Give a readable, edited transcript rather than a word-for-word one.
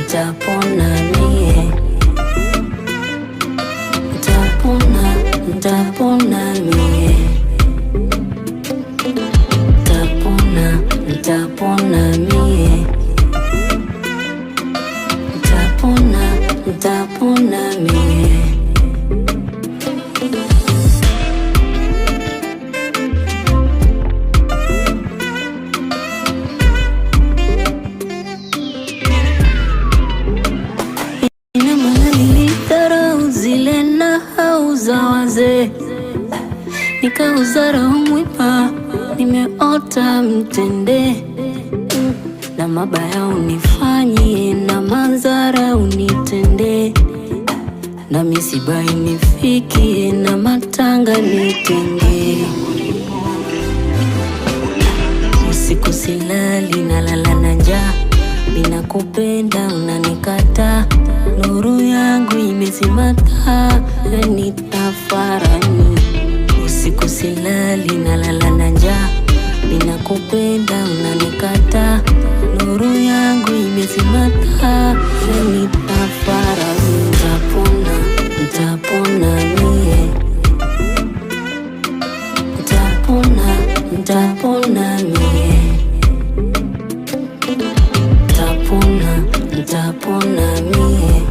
nitapona mie. Nitapona, nitapona mie. Nitapona, nitapona mie. Nitapona, nitapona mie. Ina maana nilidharau zile nahau za wazee, nikaudharau mwiba, nimeota mtende. Na mabaya unifanyie na madhara unitende, na misiba inifikie na matanga nitenge. Usiku silali nalala na njaa, ninakupenda unanikata, nuru yangu imezima taa, nitafarani. Usiku silali nalala na njaa, ninakupenda unanikata, nuru yangu imezima taa, nitafarani. Nitapona, nitapona mie. Nitapona, nitapona mie. Nitapona, nitapona mie.